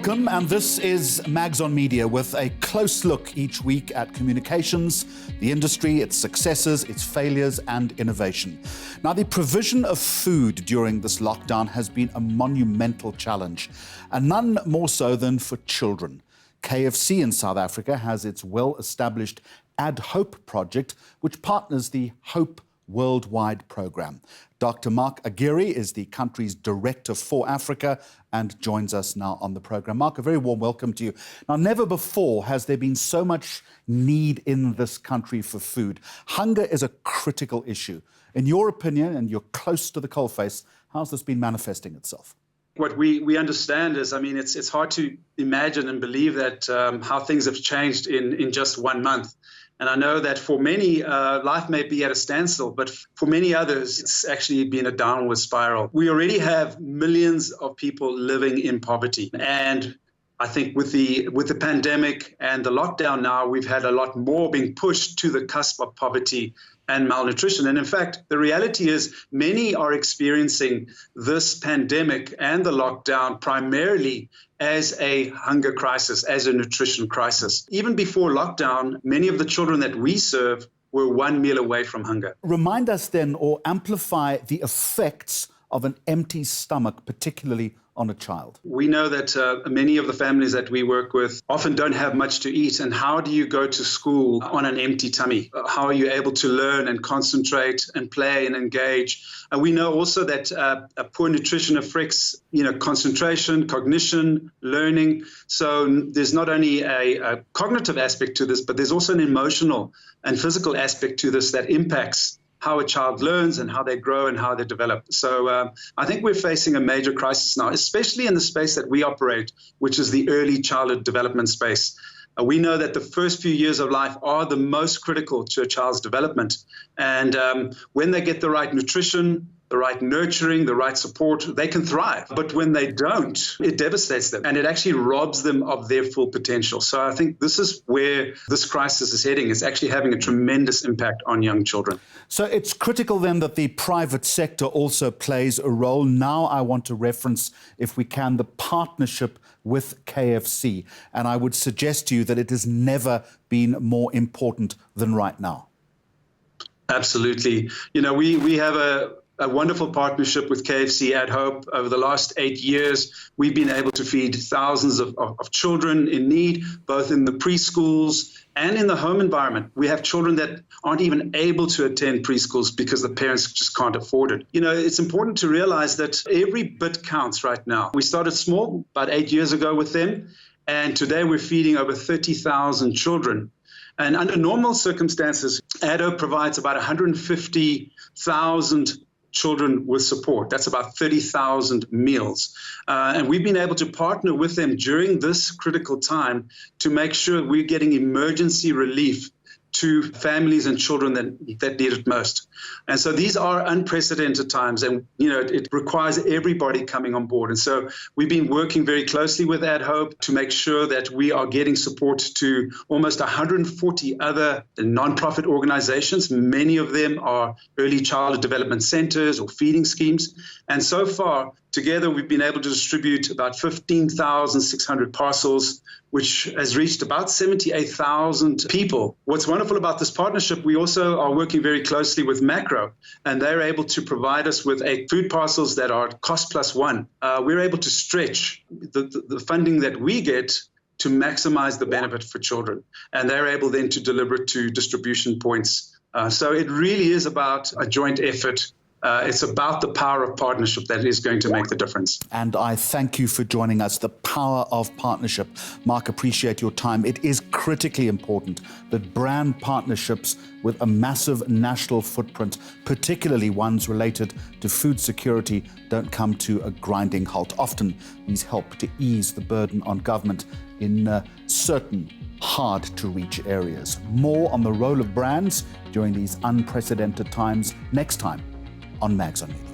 Welcome, and this is Mags on Media with a close look each week at communications, the industry, its successes, its failures and innovation. Now, the provision of food during this lockdown has been a monumental challenge, and none more so than for children. KFC in South Africa has its well-established Add Hope project, which partners the Hope Worldwide program. Dr. Mark Aguirre is the country's director for Africa and joins us now on the program. Mark, a very warm welcome to you. Now, never before has there been so much need in this country for food. Hunger is a critical issue. In your opinion, and you're close to the coalface, how's this been manifesting itself? What we understand is, it's hard to imagine and believe that how things have changed in just 1 month. And I know that for many, life may be at a standstill, but for many others, it's actually been a downward spiral. We already have millions of people living in poverty. And I think with the pandemic and the lockdown now, we've had a lot more being pushed to the cusp of poverty and malnutrition. And in fact, the reality is many are experiencing this pandemic and the lockdown primarily as a hunger crisis, as a nutrition crisis. Even before lockdown, many of the children that we serve were one meal away from hunger. Remind us then, or amplify the effects of an empty stomach, particularly on a child. We know that many of the families that we work with often don't have much to eat. And how do you go to school on an empty tummy? How are you able to learn and concentrate and play and engage? And we know also that poor nutrition affects, concentration, cognition, learning. So there's not only a cognitive aspect to this, but there's also an emotional and physical aspect to this that impacts how a child learns and how they grow and how they develop. So I think we're facing a major crisis now, especially in the space that we operate, which is the early childhood development space. We know that the first few years of life are the most critical to a child's development. And when they get the right nutrition, the right nurturing, the right support, they can thrive. But when they don't, it devastates them and it actually robs them of their full potential. So I think this is where this crisis is heading. It's actually having a tremendous impact on young children. So it's critical then that the private sector also plays a role. Now I want to reference, if we can, the partnership with KFC. And I would suggest to you that it has never been more important than right now. Absolutely. We have a wonderful partnership with KFC Add Hope. Over the last 8 years, we've been able to feed thousands of children in need, both in the preschools and in the home environment. We have children that aren't even able to attend preschools because the parents just can't afford it. It's important to realize that every bit counts right now. We started small about 8 years ago with them, and today we're feeding over 30,000 children. And under normal circumstances, Add Hope provides about 150,000 children with support. That's about 30,000 meals. And we've been able to partner with them during this critical time to make sure we're getting emergency relief to families and children that need it most. And so these are unprecedented times, and it requires everybody coming on board. And so we've been working very closely with Add Hope to make sure that we are getting support to almost 140 other nonprofit organizations. Many of them are early childhood development centers or feeding schemes. And so far, together, we've been able to distribute about 15,600 parcels, which has reached about 78,000 people. What's wonderful about this partnership, we also are working very closely with Macro, and they're able to provide us with food parcels that are cost plus one. We're able to stretch the funding that we get to maximize the benefit for children, and they're able then to deliver it to distribution points. So it really is about a joint effort. It's about the power of partnership that is going to make the difference. And I thank you for joining us. The power of partnership. Mark, appreciate your time. It is critically important that brand partnerships with a massive national footprint, particularly ones related to food security, don't come to a grinding halt. Often these help to ease the burden on government in certain hard-to-reach areas. More on the role of brands during these unprecedented times next time on Mags on Media.